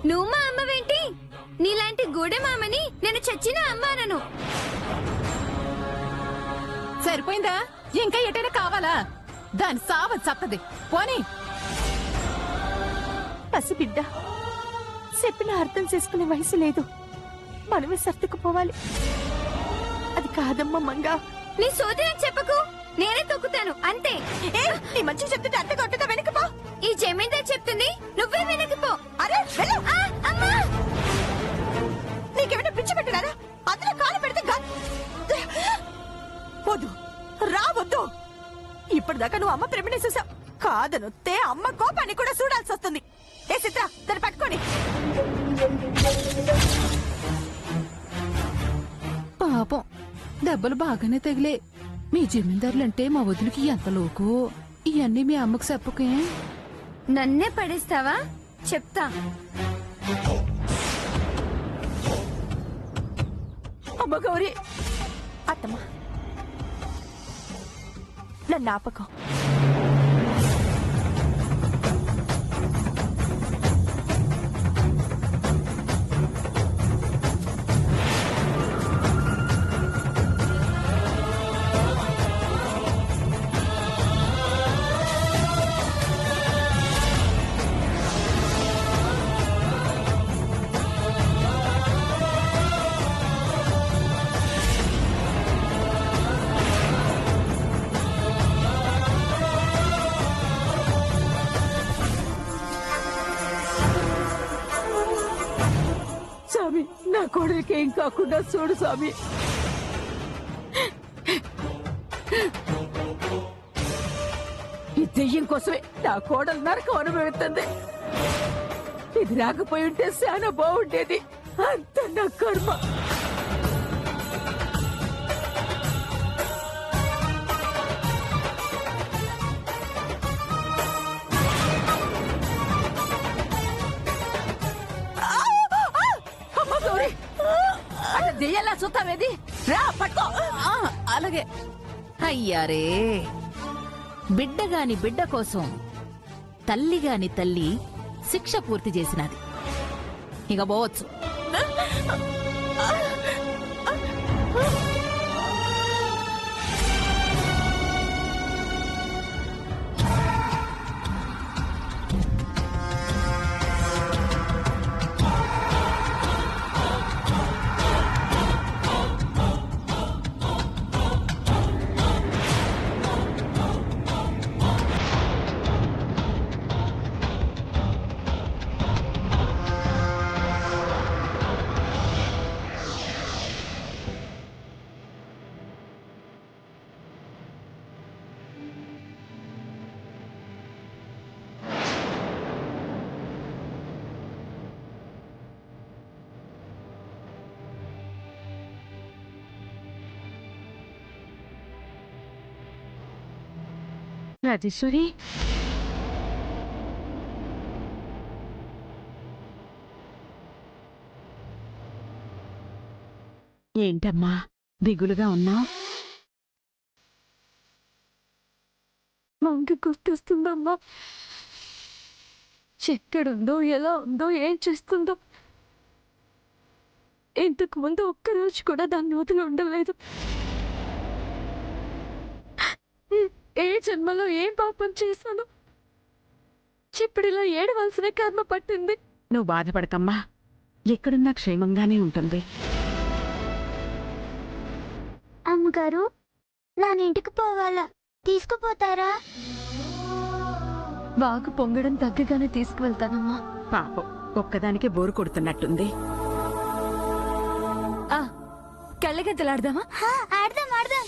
నువ్వు మా అమ్మవేంటి? నీలాంటి గూడె మామని నేను చచ్చిన అమ్మానను. సరిపోయిందా? ఇంకా ఎటైనా కావాలా? దాని సావ చత్తది పోనీ. పసిబిడ్డ చెప్పిన అర్థం చేసుకునే వయసు లేదు. మనమే సర్దుకుపోవాలి. అది కాదమ్మా మంగా. నీ సోది నాకు చెప్పకు, నేనే తొక్కుతాను అంతే. నీ మంచి చెప్తుంటే అర్థం కొట్టగా వెనకపో. ఈ జమీందార్ చెప్తుంది, నువ్వే వెనకపో. అరే వెళ్ళు. అమ్మా, నీకేమైనా పిచ్చి పెట్టినారా? అందులో కాలు పెడితే వద్దు, రావద్దు. ఇప్పటిదాకా నువ్వు అమ్మ ప్రేమనే చూసావు. కాదనొత్తే అమ్మ కోపాన్ని కూడా చూడాల్సి వస్తుంది. ఏ చిత్ర, దాన్ని పట్టుకోని. పాపం దెబ్బలు బాగానే తగిలే. మీ జమీందారులంటే మా వదిలికి ఎంత లోకు. ఇవన్నీ మీ అమ్మకు చెప్పకే. నన్నే పడేస్తావా? చెప్తా. అమ్మ గౌరీ, అత్తమ్మ నన్ను ఆపకం. స్వామి, నా కోడలికి ఏం కాకుండా చూడు స్వామి. ఈ దెయ్యం కోసమే నా కోడలు నరకం అనుభవిస్తుంది. ఇది రాకపోయి ఉంటే చాలా బాగుండేది. అంత నా కర్మ. దెయ్యలా చూస్తావేది? రా పట్టుకో. అలాగే. అయ్యారే, బిడ్డగాని బిడ్డ కోసం తల్లిగాని తల్లి శిక్ష పూర్తి చేసినది. ఇక పోవచ్చు. రాజేశ్వరి, ఏంటమ్మా దిగులుగా ఉన్నావు? మంకి గుర్తొస్తుందమ్మా. ఎక్కడుందో, ఎలా ఉందో, ఏం చేస్తుందో. ఇంతకు ముందు ఒక్కరోజు కూడా దాన్ని వదిలి ఉండలేదు. ఏ జన్మలో ఏం పాపం చేశాను, ఇప్పుడిలా ఏడవలసిన కర్మ పట్టింది. నువ్వు బాధపడకమ్మా, ఎక్కడున్నా క్షేమంగానే ఉంటుంది. అమ్మగారు, నా ఇంటికి పోవాలా, తీసుకుపోతారా? బాగా పొంగడం తగ్గగానే తీసుకువెళ్తానమ్మా. పాపం ఒక్కదానికే బోరు కొడుతున్నట్టుంది. కళ్ళగంతలాడదామా? ఆడదాం ఆడదాం.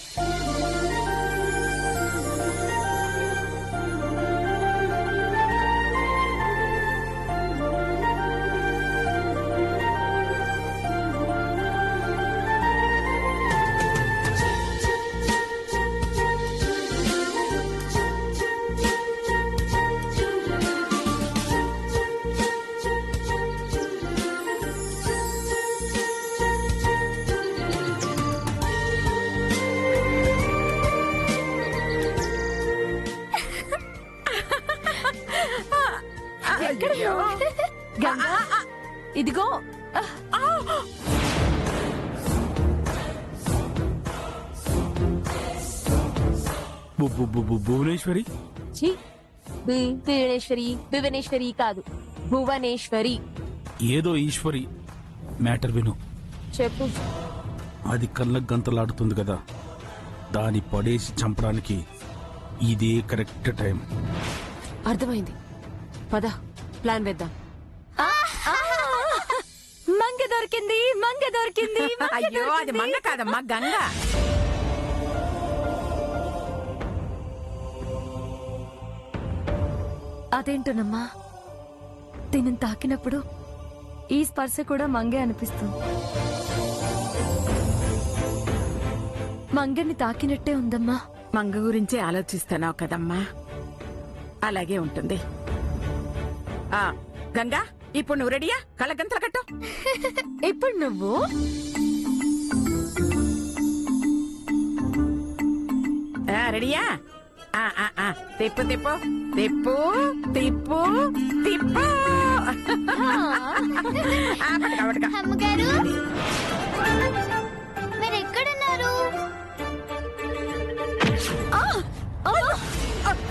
ఇదిగో భువనేశ్వరి భువనేశ్వరి భువనేశ్వరి కాదు భువనేశ్వరి. ఏదో ఈశ్వరి మ్యాటర్ విను. చెప్పు. అది కళ్ళకు గంతలాడుతుంది కదా, దాని పడేసి చంపడానికి ఇదే కరెక్ట్ టైం. అర్థమైంది, పద ప్లాన్ వేద్దాం. మంగ దొరికింది, మంగ దొరికింది. అయ్యో అది మంగ కాదమ్మా, గంగ. అదేంటోనమ్మా, దీనిని తాకినప్పుడు ఈ స్పర్శ కూడా మంగే అనిపిస్తుంది. మంగని తాకినట్టే ఉందమ్మా. మంగ గురించే ఆలోచిస్తున్నావు కదమ్మా, అలాగే ఉంటుంది. ఆ గంగా, ఇప్పుడు నువ్వు రెడీయా? కళ్ళగంతలు కట్టు. ఇప్పుడు నువ్వు రెడీయా? తిప్పు తిప్పు తిప్పు తిప్పు తిప్పు. పట్టుకో, పట్టుకో. అమ్మగారు మీరు ఎక్కడున్నారు?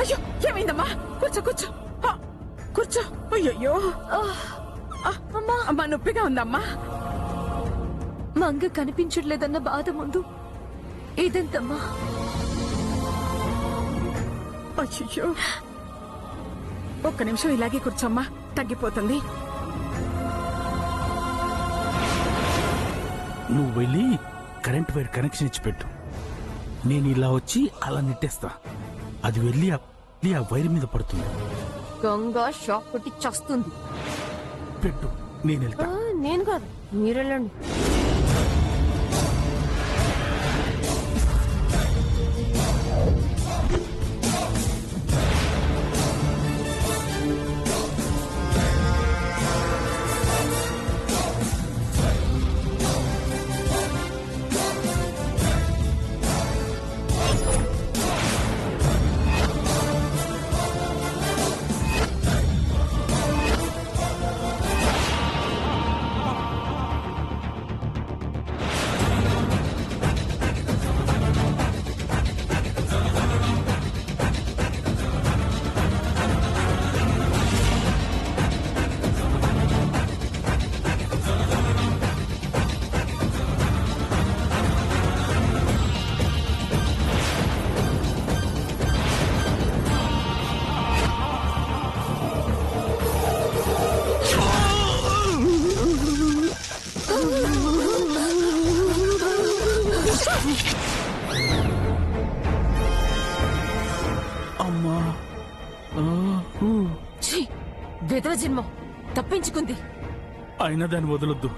అయ్యో ఏమైందమ్మా? కూర్చో కూర్చో. కూర్చో. అయ్యో అమ్మా, నొప్పిగా ఉందమ్మా. మంగ కనిపించట్లేదన్న బాధ ముందు ఇదెంతమ్మా? అయ్యో ఒక్క నిమిషం ఇలాగే కూర్చోమ్మా, తగ్గిపోతుంది. నువ్వు వెళ్ళి కరెంట్ వైర్ కనెక్షన్ ఇచ్చి పెట్టు. నేను ఇలా వచ్చి అలా నెట్టేస్తా. అది వెళ్ళి ఆ వైర్ మీద పడుతుంది. గంగా షాక్ కొట్టి చస్తుంది. పెట్టు, నేను వెళ్తా. నేను కాదు, మీరెళ్ళండి. అమ్మా, విధవ జన్మ తప్పించుకుంది. అయినా దాన్ని వదలొద్దు.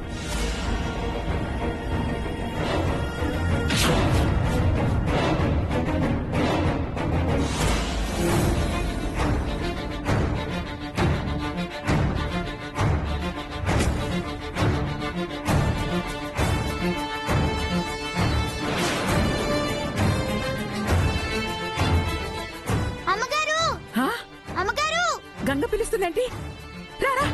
అమ్మగారు ఆ? అమ్మగారు గంగ పిలుస్తుందండి. రారా.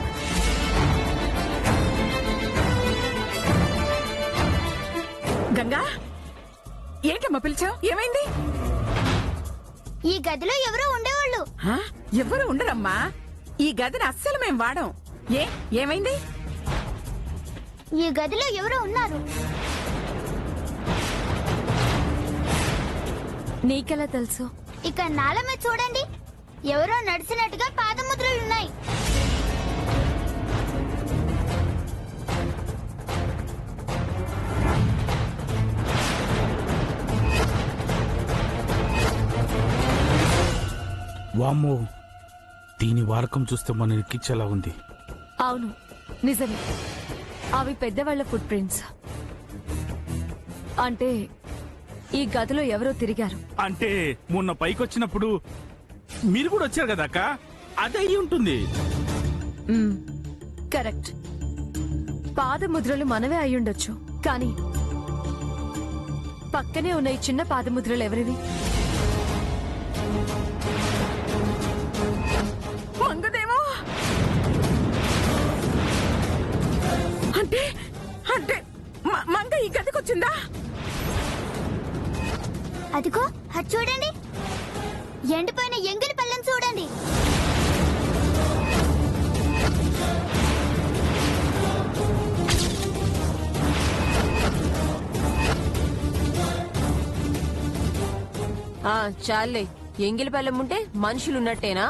గంగా, ఏంటమ్మా పిలిచావు? ఏమైంది? ఈ గదిలో ఎవరో ఉండేవాళ్ళు. ఎవరు ఉండరమ్మా, ఈ గదిని అస్సలు మేం వాడం. ఏమైంది? ఈ గదిలో ఎవరో ఉన్నారు. నీకెలా తెలుసు? ఇక్కడ నాల మీద చూడండి, ఎవరో నడిచినట్టుగా పాదముద్రలున్నాయి. వామ్మో, దీని వారకం చూస్తే మన ఎక్కించేలా ఉంది. అవును, నిజమే. అవి పెద్దవాళ్ల ఫుట్ ప్రింట్స్. అంటే ఈ గదిలో ఎవరో తిరిగారు. అంటే మొన్న పైకొచ్చినప్పుడు మీరు కూడా వచ్చారు కదా అక్క, అదే అయి ఉంటుంది. కరెక్ట్. పాదముద్రలు మనవే అయ్యుండొచ్చు, కానీ పక్కనే ఉన్న ఈ చిన్న పాదముద్రలు ఎవరివి? మంగదేమో. అంటే అంటే మంగ ఈ గదికొచ్చిందా? అదిగో అది చూడండి, ఎండిపోయిన ఎంగిలి పళ్ళెం చూడండి. చాలే, ఎంగిలి పళ్ళెం ఉంటే మనుషులున్నట్టేనా?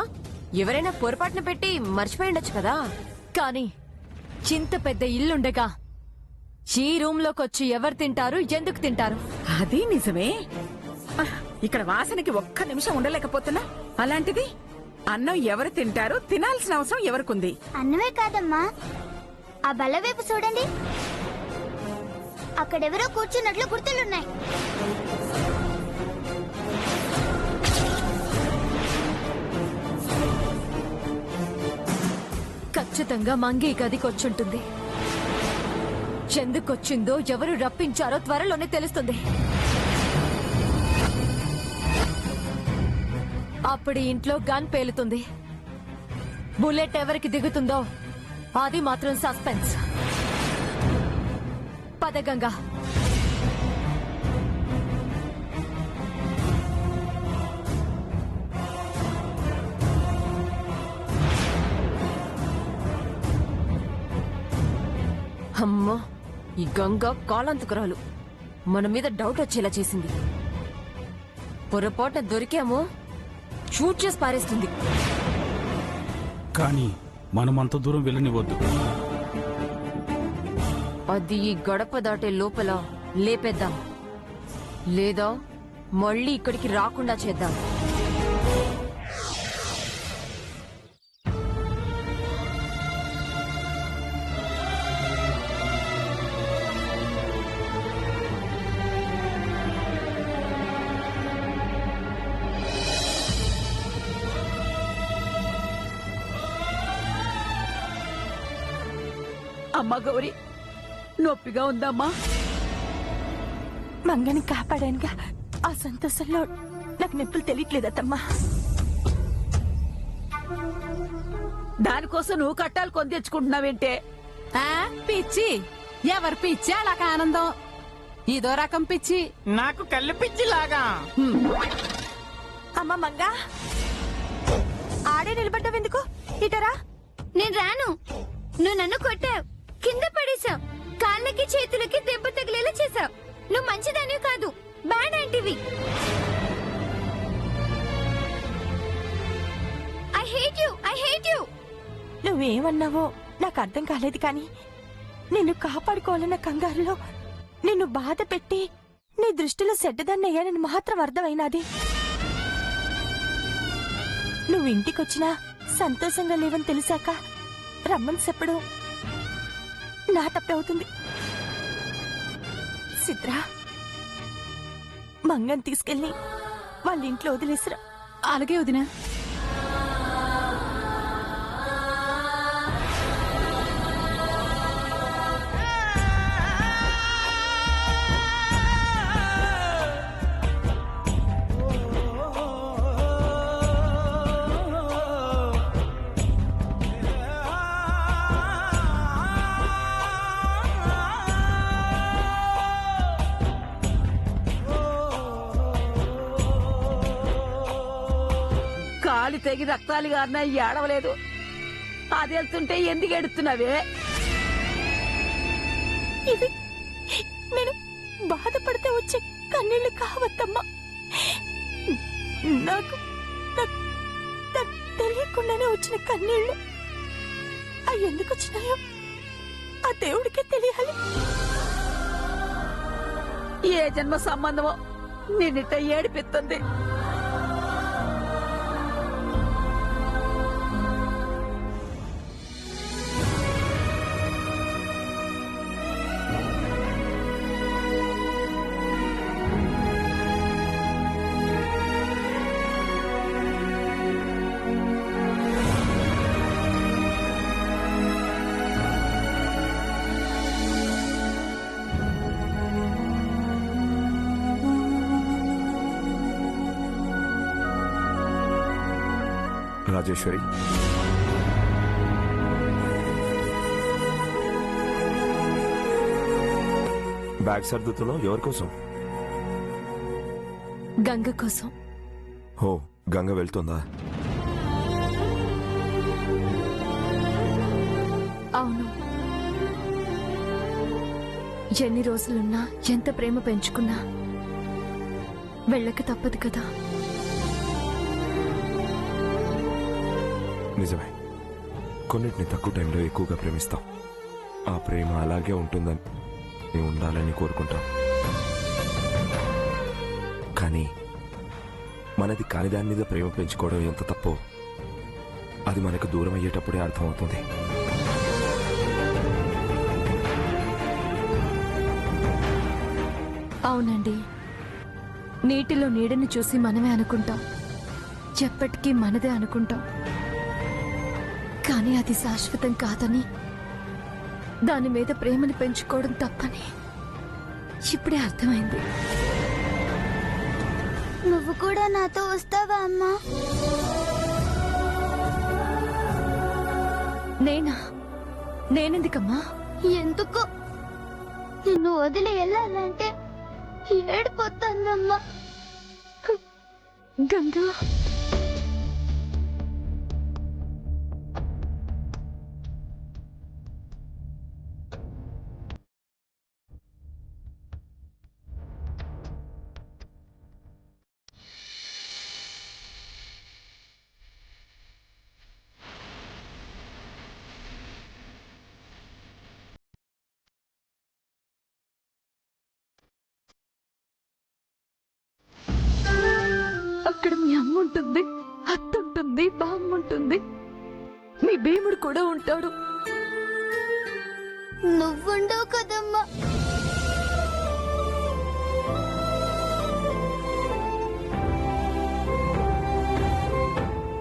ఎవరైనా పొరపాటున పెట్టి మర్చిపోయి ఉండొచ్చు కదా. కానీ చింత పెద్ద ఇల్లుండగా ఈ రూమ్ లోకి వచ్చి ఎవరు తింటారు, ఎందుకు తింటారు? అది నిజమే. ఇక్కడ వాసనకి ఒక్క నిమిషం ఉండలేకపోతున్నా, అలాంటిది అన్నం ఎవరు తింటారు, తినాల్సిన అవసరం ఎవరికుంది? అన్నమే కాదమ్మా, ఆ బల్ల వైపు చూడండి, అక్కడెవరో కూర్చున్నట్లు గుర్తులున్నాయి. ఖచ్చితంగా మంగి గదికొచ్చుంటుంది. ఎందుకొచ్చిందో, ఎవరు రప్పించారో త్వరలోనే తెలుస్తుంది. అప్పుడు ఈ ఇంట్లో గన్ పేలుతుంది. బుల్లెట్ ఎవరికి దిగుతుందో అది మాత్రం సస్పెన్స్. పద గంగా. అమ్మా, ఈ గంగ కాలాంతకురాలు మన మీద డౌట్ వచ్చేలా చేసింది. పొరపాటున దొరికామో షూట్ చేసి పారేస్తుంది. కానీ మనం అంత దూరం వెళ్ళనివ్వద్దు. అది ఈ గడప దాటే లోపల లేపేద్దాం, లేదా మళ్ళీ ఇక్కడికి రాకుండా చేద్దాం. అమ్మా గౌరీ, నొప్పిగా ఉందమ్మా? మంగని కాపాడానుగా, ఆ సంతోషంలో నాకు నొప్పులు తెలియట్లేదమ్మా. దానికోసం నువ్వు కట్టాలు కొని తెచ్చుకుంటున్నావేంటే? పిచ్చి ఎవరి పిచ్చి అలాగ ఆనందం. ఇదో రకం పిచ్చి. నాకు కళ్ళు పిచ్చిలాగా. అమ్మ మంగ, ఆడే నిలబడ్డావెందుకు? ఇటరా. నేను రాను. నువ్వు నన్ను కొట్టావు, కింద పడేశావు, కాళ్ళకి చేతులకి దెబ్బ తగిలేలా చేశావు. నువ్వు మంచిదానివి కాదు, బ్యాడ్ యాంటీవి. I hate you, I hate you. నువ్వేమన్నావో నాకు అర్థం కాలేదు, కానీ నిన్ను కాపాడుకోవాలన్న కంగారులో నిన్ను బాధ పెట్టి నీ దృష్టిలో చెడ్డదన్నయ్యానని మాత్రం అర్థమైనది. నువ్వు ఇంటికొచ్చినా సంతోషంగా లేవని తెలిసాక రమ్మని చెప్పడం నా తప్పవుతుంది. సిద్ర, మంగని తీసుకెళ్ళి వాళ్ళ ఇంట్లో వదిలేసిరా. అలాగే వదినా. కాలు తెగి రక్తాలు గారినా ఏడవలేదు. అది వెళ్తుంటే ఎందుకు ఎడుతున్నావే? ఇది నేను బాధపడితే వచ్చే కన్నీళ్లు కావద్దమ్మా. నాకు తెలియకుండానే వచ్చిన కన్నీళ్లు. అవి ఎందుకు వచ్చినాయో ఆ దేవుడికే తెలియాలి. ఏ జన్మ సంబంధమో నిన్నిట ఏడిపిస్తుంది. రాజేశ్వరి, బ్యాగ్ సర్దుతున్నావు ఎవరి కోసం? గంగ కోసం. హో, గంగ వెళ్తుందా? అవును. ఎన్ని రోజులున్నా, ఎంత ప్రేమ పెంచుకున్నా వెళ్ళక తప్పదు కదా. నిజమే, కొన్నిటిని తక్కువ టైంలో ఎక్కువగా ప్రేమిస్తాం. ఆ ప్రేమ అలాగే ఉంటుందని నేను ఉండాలని కోరుకుంటాం. కానీ మనది కాని దాని మీద ప్రేమ పెంచుకోవడం ఎంత తప్పో అది మనకు దూరం అయ్యేటప్పుడే అర్థమవుతుంది. అవునండి, నీటిలో నీడని చూసి మనమే అనుకుంటాం, ఎప్పటికీ మనదే అనుకుంటాం. కానీ అది శాశ్వతం కాదని, దాని మీద ప్రేమని పెంచుకోవడం తప్పని ఇప్పుడే అర్థమైంది. నువ్వు కూడా నాతో వస్తావా అమ్మా? నేనెందుకమ్మా? ఎందుకు నిన్ను వదిలి వెళ్ళాలంటే ఏడిపోతానమ్మా. గంగా, అక్కడ మీ అమ్మ ఉంటుంది, అత్త ఉంటుంది, బామ్మ ఉంటుంది, మీ భీముడు కూడా ఉంటాడు. నువ్వుండవు కదమ్మా.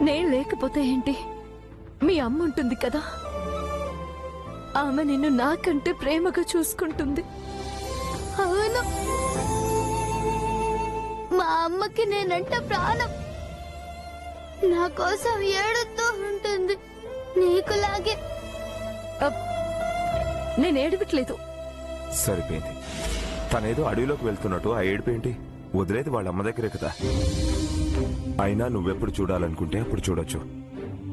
నేను లేకపోతే ఏంటి, మీ అమ్మ ఉంటుంది కదా. ఆమె నిన్ను నాకంటే ప్రేమగా చూసుకుంటుంది. అవును, మా అమ్మకి నేనంట ప్రాణం. నా కోసం ఏడుతూ ఉంటుంది నీకులాగే. నేను ఏడవట్లేదు. సరిపోయింది, తనేదో అడవిలోకి వెళ్తున్నట్టు ఆ ఏడుపేంటి? వదిలేది వాళ్ళ అమ్మ దగ్గరే కదా. అయినా నువ్వెప్పుడు చూడాలనుకుంటే అప్పుడు చూడొచ్చు.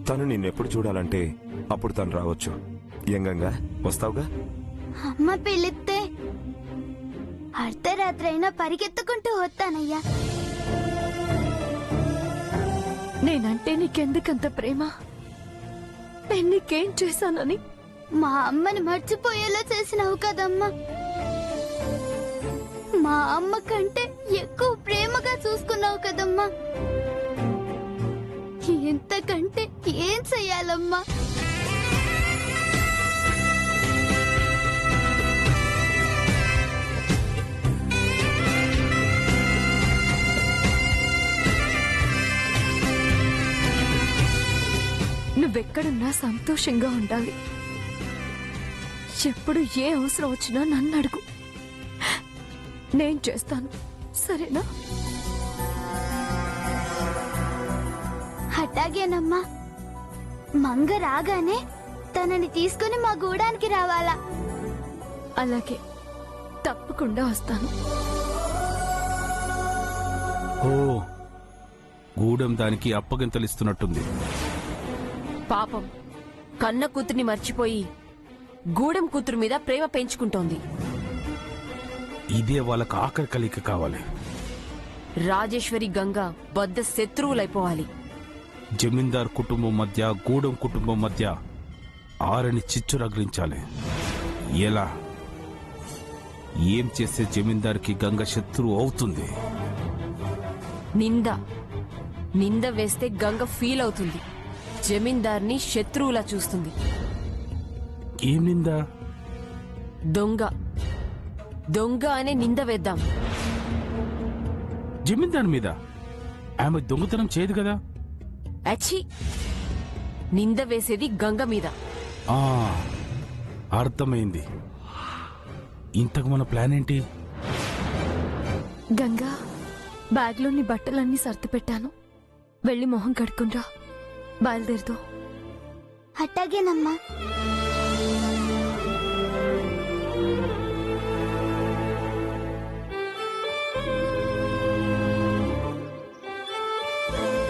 తను నిన్నెప్పుడు చూడాలంటే అప్పుడు తను రావచ్చు. ఎంగంగా వస్తావుగా? అమ్మ పిలిస్తే అర్ధరాత్రి అయినా పరిగెత్తుకుంటూ వస్తానయ్యా. నేనంటే నీకెందుకంత ప్రేమ? నేను నీకేం చేశానని? మా అమ్మని మర్చిపోయేలా చేసినావు కదమ్మా. మా అమ్మ కంటే ఎక్కువ ప్రేమగా చూసుకున్నావు కదమ్మా. ఇంతకంటే ఏం చెయ్యాలమ్మా? నువ్వెక్కడున్నా సంతోషంగా ఉండాలి. ఎప్పుడు ఏ అవసరం వచ్చినా నన్ను అడుగు, నేను చేస్తాను. సరేనా? అట్టాగేనమ్మా. మంగ రాగానే తనని తీసుకుని మా గూడానికి రావాలా? అలాగే, తప్పకుండా వస్తాను. ఓ, గూడెం దానికి అప్పగింతలిస్తున్నట్టుంది. పాపం, కన్న కూతుర్ని మర్చిపోయి గూడెం కూతురు మీద ప్రేమ పెంచుకుంటోంది. ఇదే వాళ్ళకు ఆఖరి కలిక కావాలి. రాజేశ్వరి గంగ బద్ద శత్రువులైపోవాలి. జమీందార్ కుటుంబం మధ్య గూడెం కుటుంబం మధ్య ఆరని చిచ్చు రగిలించాలి. ఎలా? ఏం చేస్తే జమీందార్కి గంగ శత్రువు అవుతుంది? నింద వేస్తే గంగ ఫీల్ అవుతుంది. జమీందార్ని శత్రువులా చూస్తుంది. ఏం నిందా? దొంగ అనే నింద వేద్దాం. జమీందార్ మీద? ఆమె దొంగతనం చేయదు కదా. అచ్చి, నింద వేసేది గంగ మీద. ఆ, అర్థమైంది. ఇంతకు మన ప్లాన్ ఏంటి? గంగా, బ్యాగ్లోని బట్టలన్నీ సర్ది పెట్టాను. వెళ్ళి మొహం కడుక్కునిరా. బయలుదేరుతో. అట్టాగేనమ్మా. ఆ